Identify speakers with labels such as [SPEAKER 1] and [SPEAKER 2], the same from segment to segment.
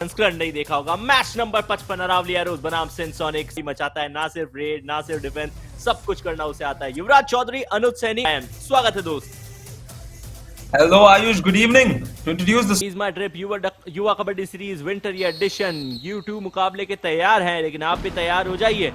[SPEAKER 1] संस्करण नहीं देखा होगा। मैच नंबर 55 अरावली एरोज बनाम सिंसोनिक्स मचाता है, ना सिर्फ रेड ना सिर्फ डिफेंस, सब कुछ करना उसे आता है। युवराज चौधरी, अनुज सैनी, स्वागत है दोस्त।
[SPEAKER 2] Hello Ayush, good evening. To introduce this
[SPEAKER 1] is my trip युवा kabaddi series winter addition. U2 मुकाबले के तैयार हैं, लेकिन आप भी तैयार हो जाइए।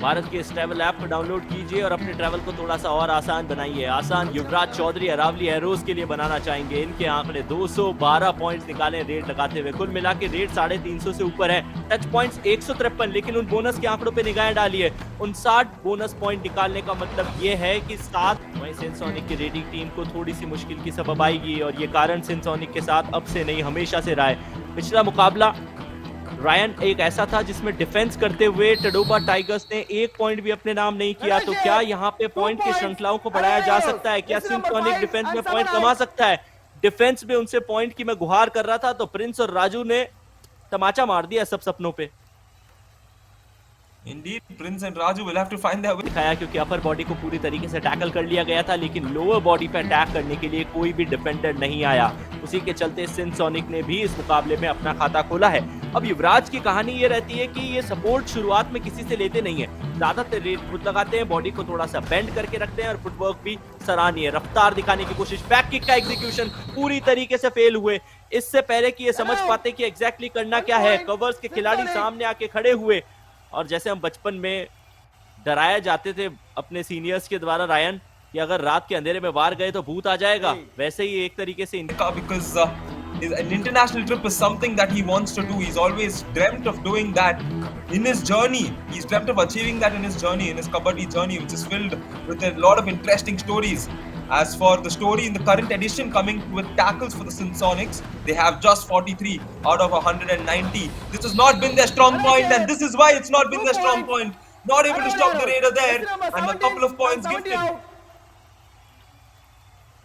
[SPEAKER 1] भारत के इस ट्रैवल ऐप को डाउनलोड कीजिए और अपने ट्रैवल को थोड़ा सा और आसान बनाइए। आसान युवराज चौधरी अरावली एरोज के लिए बनाना चाहेंगे। इनके आंकड़े 212 पॉइंट्स निकाले रेड लगाते हुए। कुल मिला के रेड 350 से ऊपर है। टच पॉइंट्स 153, लेकिन उन बोनस के आंकड़ों पे निगाहें डालिए। 59 बोनस पॉइंट निकालने का मतलब ये है कि 7 वहीं सिंसोनिक की रेडिंग टीम को थोड़ी सी मुश्किल की सबब आएगी, और ये कारण सिंसोनिक के साथ अब से नहीं हमेशा से रहा है। पिछला मुकाबला रायन एक ऐसा था जिसमें डिफेंस करते हुए टडोबा टाइगर्स ने एक पॉइंट भी अपने नाम नहीं किया। तो क्या यहाँ पे पॉइंट की श्रृंखलाओं को बढ़ाया जा सकता है? क्या सिंसोनिक डिफेंस में पॉइंट कमा सकता है? डिफेंस में उनसे पॉइंट की मैं गुहार कर रहा था, तो प्रिंस और राजू ने तमाचा मार दिया सब सपनों पे।
[SPEAKER 2] Indeed, Prince and Raju will have to find their way.
[SPEAKER 1] दिखाया क्योंकि अपर बॉडी को पूरी तरीके से टैकल कर लिया गया था, लेकिन लोअर बॉडी पे अटैक करने के लिए कोई भी डिफेंडर नहीं आया। उसी के चलते सिंसोनिक ने भी इस मुकाबले में अपना खाता खोला है। अब युवराज की कहानी ये रहती है कि ये सपोर्ट शुरुआत में किसी से लेते नहीं है। ज्यादातर रेड खुद लगाते हैं, बॉडी को थोड़ा सा बेंड करके रखते हैं, और फुटवर्क भी सराहनीय। रफ्तार दिखाने की कोशिश, बैक किक का एग्जीक्यूशन पूरी तरीके से फेल हुए। इससे पहले कि ये समझ पाते कि एग्जैक्टली करना क्या है, कवर्स के खिलाड़ी सामने आके खड़े हुए। और जैसे हम बचपन में डराया जाते थे अपने सीनियर्स के द्वारा रायन कि अगर रात के अंधेरे में बाहर गए तो भूत आ जाएगा, वैसे ही एक तरीके से
[SPEAKER 2] Because an international trip is something that he wants to do. He's always dreamt of doing that in his journey. He's dreamt of achieving that in his journey, in his kabaddi journey, which is filled with a lot of interesting stories. As for the story in the current edition, coming with tackles for the Sinsonics, they have just 43 out of 190. This has not been their strong point, and this is why it's not been their strong point. Not able to stop the Raider there, and a couple of points gifted.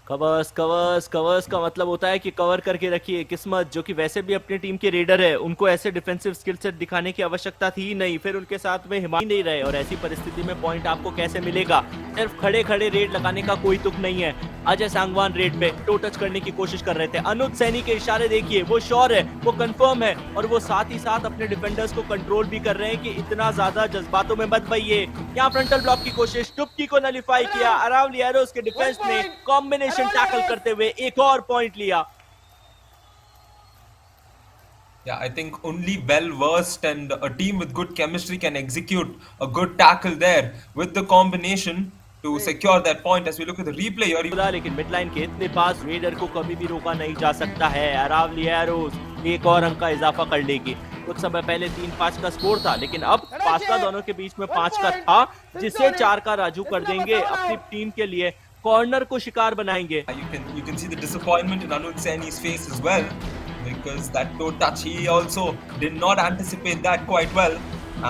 [SPEAKER 1] Covers covers covers का मतलब होता है कि cover करके रखिए। किस्मत, जो कि वैसे भी अपनी टीम के रेडर है, उनको ऐसे डिफेंसिव स्किल सेट दिखाने की आवश्यकता थी ही नहीं। फिर उनके साथ में हिमायत नहीं रहे, और ऐसी परिस्थिति में पॉइंट आपको कैसे मिलेगा? सिर्फ खड़े खड़े रेड लगाने का कोई तुक नहीं है। अजय सांगवान रेड पे टो टच करने की कोशिश कर रहे थे। अनुज सैनी के इशारे देखिए, वो श्योर है, वो कंफर्म है, और वो साथ ही साथ अपने डिफेंडर्स को कंट्रोल भी कर रहे हैं कि इतना ज्यादा जज्बातों में मत बहिए। यहाँ फ्रंटल ब्लॉक की कोशिश, टुपकी को नलीफाई किया। अरावली एरोज के डिफेंस ने कॉम्बिनेशन टैकल करते हुए एक और पॉइंट लिया।
[SPEAKER 2] Yeah, I think only well-versed and a team with good chemistry can execute a good tackle there with the combination to secure that point. As we look at the replay here,
[SPEAKER 1] लेकिन midline के इतने पास raider को कभी भी रोका नहीं जा सकता है। अरावली एरोज एक और अंक का इजाफा कर लेगी। कुछ समय पहले 3-5 का स्कोर था, लेकिन अब फासला दोनों के बीच में 5 का था, जिसे 4 का राजू कर देंगे। अपनी टीम के लिए कॉर्नर को शिकार बनाएंगे।
[SPEAKER 2] you can see the disappointment in Anuj Saini's face as well, because that toe touch, he also did not anticipate that quite well.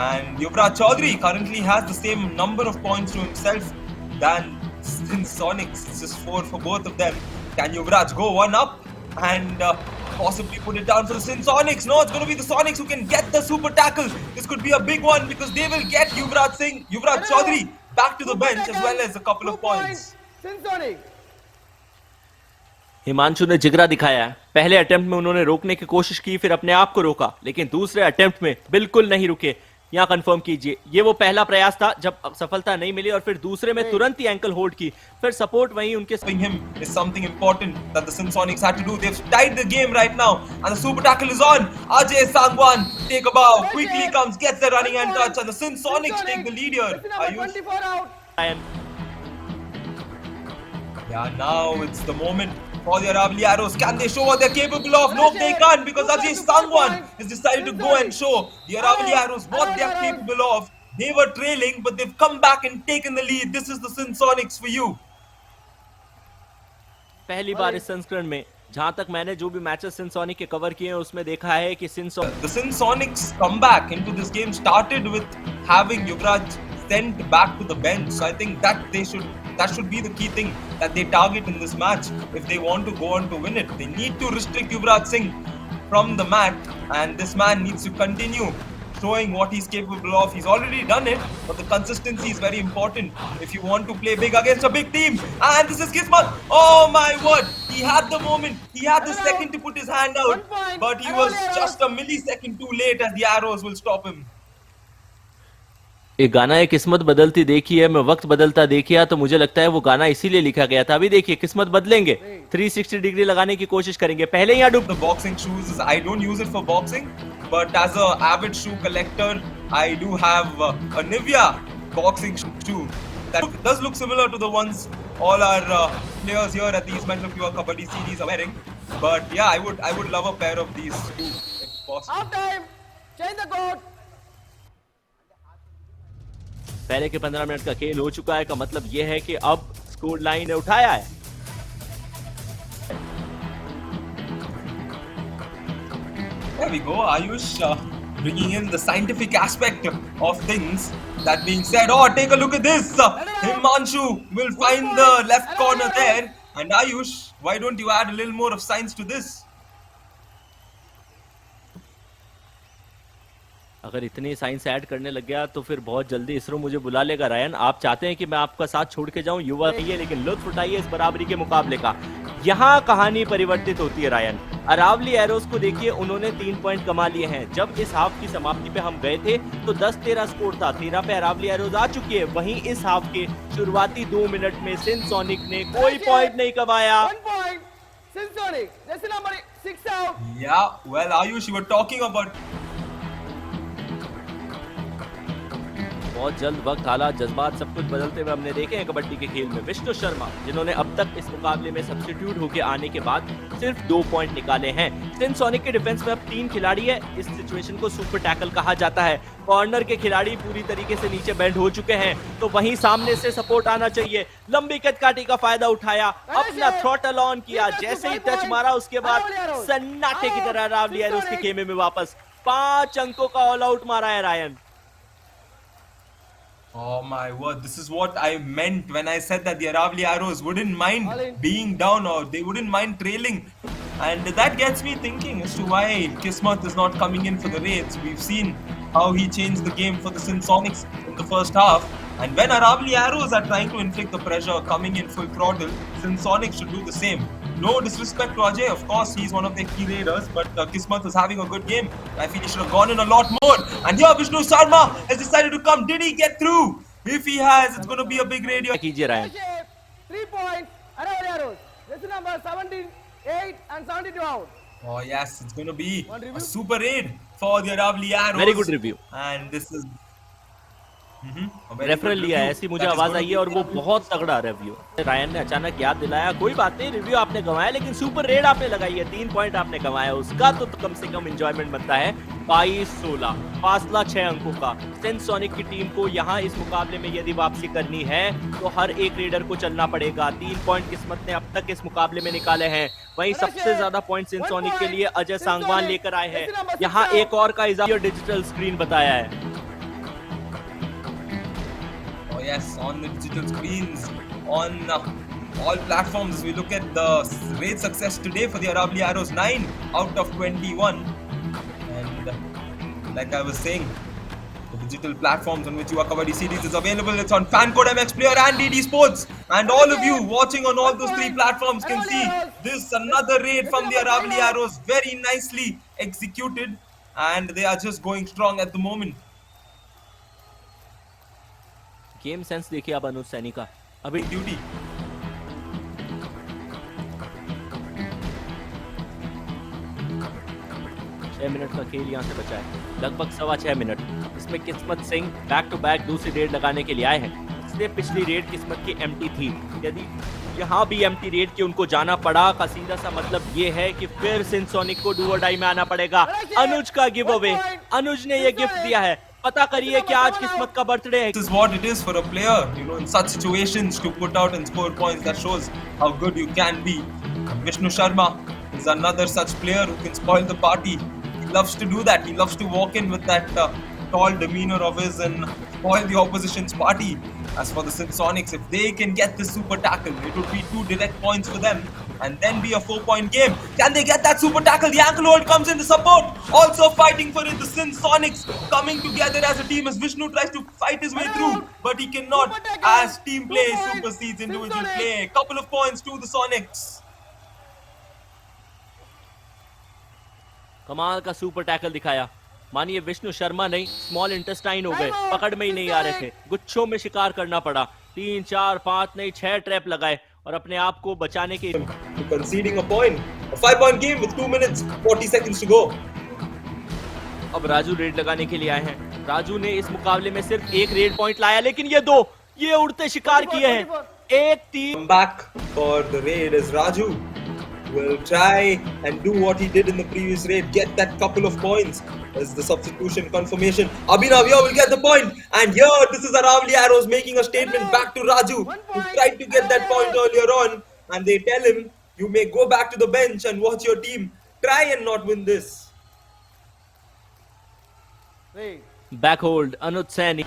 [SPEAKER 2] And Yuvraj Chaudhary currently has the same number of points to himself than Sinsonics. It's just 4 for both of them. Can Yuvraj go one up and possibly put it down for the Sinsonics? No, it's going to be the Sonics who can get the super tackle. This could be a big one, because they will get Yuvraj Chaudhary back to the bench, as well as a couple of points.
[SPEAKER 1] Himanshu ने जिगरा दिखाया है। पहले attempt में उन्होंने रोकने की कोशिश की, फिर अपने आप को रोका, लेकिन दूसरे अटेम्प्ट में बिल्कुल नहीं रुके। यहाँ कंफर्म कीजिए, ये वो पहला प्रयास था जब सफलता नहीं मिली, और फिर दूसरे में तुरंत ही एंकल होल्ड की, फिर सपोर्ट वहीं उनके
[SPEAKER 2] him is something important that the Sinsonics had to do. They've tied the game right now, and the super tackle is on. Ajay Sangwan take a bow, quickly comes, gets the running hand touch, and the Sinsonics take the lead here. Ayush? Yeah, now it's the moment for the Aravali Arrows. Can they show what they're capable of? No, they can't, because Ajay Sangwan has decided to go and show the Aravali Arrows what they're capable of. They were trailing, but they've come back and taken the lead. This is the Sinsonics for you.
[SPEAKER 1] पहली बार इस संस्करण में, जहां तक मैंने जो भी matches सिंसोनिक के कवर किए हैं, उसमें देखा है कि
[SPEAKER 2] The Sinsonics comeback into this game started with having Yuvraj sent back to the bench. So I think that should be the key thing that they target in this match if they want to go on to win it. They need to restrict Yuvraj Singh from the mat, and this man needs to continue showing what he's capable of. He's already done it, but the consistency is very important if you want to play big against a big team. And this is Kismat. Oh my word! He had the moment. He had the second to put his hand out, but he was just a millisecond too late as the arrows will stop him.
[SPEAKER 1] एक गाना है किस्मत बदलती देखी है, मैं वक्त बदलता देखिया, तो मुझे लगता है वो गाना इसीलिए लिखा गया था। अभी देखिए किस्मत बदलेंगे, 360 डिग्री लगाने की कोशिश करेंगे। पहले यहाँ डूब
[SPEAKER 2] The boxing shoes, I don't use it for boxing, but as a avid shoe collector, I do have a Nivea boxing shoe that does look similar to the ones all our players here at the East Metro Pure Kabaddi series are wearing. But yeah, I would love a pair of these too, if possible.
[SPEAKER 3] Half time. Change the court.
[SPEAKER 1] पहले के 15 minute का खेल हो चुका है, का मतलब यह है कि अब स्कोर लाइन ने उठाया है।
[SPEAKER 2] There we go, Ayush bringing in the scientific aspect of things. That being said, oh, take a look at this. Himanshu will find the left corner there. And Ayush, why don't you add a little more of science to this?
[SPEAKER 1] अगर इतनी science add करने लग गया तो फिर बहुत जल्दी इसरो मुझे बुला लेगा। रायन, आप चाहते हैं कि मैं आपका साथ छोड़ के जाऊं, युवा कहिए, लेकिन लुत्फ उठाइए इस बराबरी के मुकाबले का। यहाँ कहानी परिवर्तित होती है रायन। अरावली एरोस को देखिए, उन्होंने 3 पॉइंट कमा लिए हैं। जब इस हाफ की समाप्ति पे हम गए थे तो 10-13 स्कोर था, 13 पे अरावली एरोस आ चुकी है। वहीं इस हाफ के शुरुआती 2 मिनट में सिंसोनिक ने कोई पॉइंट नहीं कमाया।
[SPEAKER 3] 1 point. Sinsonic. Jersey number 6 out.
[SPEAKER 2] Yeah, well, Ayush, you were talking about
[SPEAKER 1] बहुत जल्द वक्त, हालात, जज्बात सब कुछ बदलते हुए हमने देखे हैं कबड्डी के खेल में। विष्णु शर्मा, जिन्होंने अब तक इस मुकाबले में सब्स्टिट्यूट होकर आने के बाद सिर्फ 2 पॉइंट निकाले हैं। सिंसोनिक के डिफेंस में अब 3 खिलाड़ी है। इस सिचुएशन को सुपर टैकल कहा जाता है। कॉर्नर के खिलाड़ी पूरी तरीके से नीचे बैंड हो चुके हैं, तो वहीं सामने से सपोर्ट आना चाहिए। लंबी कदकाठी का फायदा उठाया, अपना थ्रॉटल ऑन किया, जैसे ही टच मारा उसके बाद सन्नाटे की तरह अरावली एरोस के खेमे में वापस 5 अंकों का ऑल आउट मारा है Ryan.
[SPEAKER 2] Oh my word, this is what I meant when I said that the Aravali Arrows wouldn't mind being down or they wouldn't mind trailing. And that gets me thinking as to why Kismat is not coming in for the raids. We've seen how he changed the game for the Sinsonics in the first half. And when Aravali Arrows are trying to inflict the pressure, coming in full throttle, Sinsonics should do the same. No disrespect to Ajay, of course he's one of their key raiders, but Kismat was having a good game. I feel he should have gone in a lot more. And here Vishnu Sharma has decided to come. Did he get through? If he has, it's going to be a big raid.
[SPEAKER 1] कीजिए Ryan.
[SPEAKER 3] 3 points. Aravali Arrows. Jersey number 17, 8 and 72 out.
[SPEAKER 2] Oh yes, it's going to be a super raid for the Aravali Arrows.
[SPEAKER 1] Very good review.
[SPEAKER 2] And this is
[SPEAKER 1] referral लिया है, ऐसी मुझे आवाज आई है और वो बहुत तगड़ा रिव्यू। रायन ने अचानक याद दिलाया, कोई बात नहीं, रिव्यू आपने गंवाया लेकिन सुपर रेड आपने लगाई है, 3 पॉइंट आपने कमाया, उसका तो कम से कम एंजॉयमेंट बनता है। 22-16 फासला 6 अंकों का। सिंसोनिक की टीम को यहाँ इस मुकाबले में यदि वापसी करनी है तो हर एक रेडर को चलना पड़ेगा। 3 पॉइंट किस्मत ने अब तक इस मुकाबले में निकाले हैं। वहीं सबसे ज्यादा पॉइंट सिंसोनिक के लिए अजय सांगवान लेकर आए हैं। यहाँ एक और का इजाफा डिजिटल स्क्रीन बताया है।
[SPEAKER 2] Yes, on the digital screens, on all platforms. We look at the raid success today for the Aravali Arrows, 9 out of 21. And like I was saying, the digital platforms on which Yuva Kabaddi series is available. It's on Fancode MX Player and DD Sports. And all of you watching on all those 3 platforms can see this another raid from the Aravali Arrows, very nicely executed, and they are just going strong at the moment.
[SPEAKER 1] Game sense देखिए अब अनुज सैनी का। अभी
[SPEAKER 2] duty
[SPEAKER 1] 6 minute का खेल यहाँ से बचा है, लगभग 6.25 मिनट। इसमें किस्मत सिंह बैक टू बैक दूसरी रेड लगाने के लिए आए हैं। इसलिए पिछली रेड किस्मत की एम्प्टी थी, यदि यहाँ भी एम्प्टी रेड के उनको जाना पड़ा का सीधा सा मतलब ये है कि फिर सिंसोनिक को डू और डाई में आना पड़ेगा। अनुज का गिव अवे, अनुज ने ये गिफ्ट दिया है। पता करिए कि आज किस्मत का बर्थडे है।
[SPEAKER 2] This is what it is for a player, you know, in such situations to put out and score points. That shows how good you can be. Vishnu Sharma is another such player who can spoil the party. He loves to do that. He loves to walk in with that tall demeanor of his and spoil the opposition's party. As for the Sonics, if they can get the super tackle, it would be 2 direct points for them and then be a 4-point game. Can they get that super tackle? The ankle hold comes in the support. Also fighting for it, the Sonics coming together as a team as Vishnu tries to fight his way through, but he cannot as team play supersedes individual play. Couple of points to the Sonics.
[SPEAKER 1] कमाल का super tackle दिखाया। मानिए विष्णु शर्मा नहीं, small intestine हो गए, पकड़ में ही नहीं आ रहे थे, गुच्छों में शिकार करना पड़ा। 3 4 5 नहीं 6 ट्रैप लगाए और अपने आप को बचाने के
[SPEAKER 2] conceding a point. A 5-point game with 2 minutes 40 seconds to go.
[SPEAKER 1] अब राजू रेड लगाने के लिए आए हैं। राजू ने इस मुकाबले में सिर्फ एक रेड पॉइंट लाया, लेकिन ये उड़ते शिकार किए हैं। 1-3
[SPEAKER 2] Come back for the raid as Raju will try and do what he did in the previous raid, get that couple of points as the substitution confirmation. Abhinav here will get the point, and here this is Aravali Arrows making a statement back to Raju, who tried to get that point earlier on, and they tell him, you may go back to the bench and watch your team try and not win this.
[SPEAKER 1] Back hold Anuj Saini.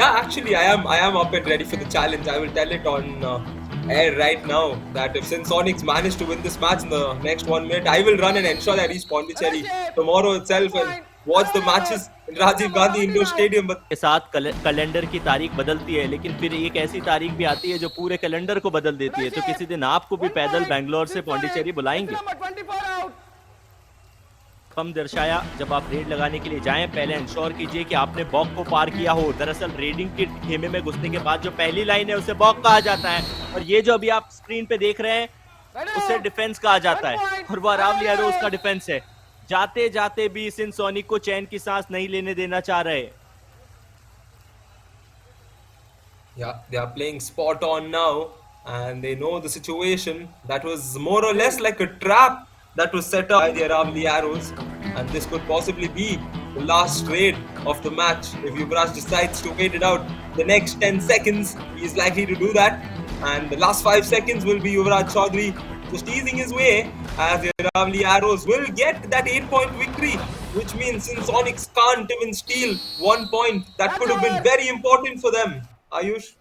[SPEAKER 2] Yeah, actually, I am up and ready for the challenge. I will tell it on air right now that if Sonics manage to win this match in the next 1 minute, I will run and ensure that he's Pondicherry tomorrow itself and watch the matches in Rajiv Gandhi Indoor Stadium. But
[SPEAKER 1] के साथ calendar की तारीख बदलती है, लेकिन फिर एक ऐसी तारीख भी आती है जो पूरे कैलेंडर को बदल देती है। तो किसी दिन आपको भी पैदल बैंगलोर से पौंडीचेरी बुलाएंगे। कम दर्शाया, जब आप रेड लगाने के लिए जाएं पहले इंश्योर कीजिए कि आपने बॉक को पार किया हो। दरअसल रेडिंग के खेमे में घुसने के बाद जो पहली लाइन है उसे बॉक कहा जाता है, और ये जो अभी आप स्क्रीन पे देख रहे हैं उसे डिफेंस कहा जाता है, और वो अरावली एरोज का डिफेंस है। जाते जाते भी सिनसोनिक को चैन की सांस नहीं लेने देना चाह रहे।
[SPEAKER 2] yeah, they are playing spot on now, and they know the situation. That was more or less like a trap that was set up by the Aravali Arrows, and this could possibly be the last raid of the match. If Yuvraj decides to wait it out the next 10 seconds, he is likely to do that, and the last 5 seconds will be Yuvraj Chaudhary just easing his way as the Aravali Arrows will get that 8-point victory, which means Sonics can't even steal 1 point. That could have been very important for them. Ayush?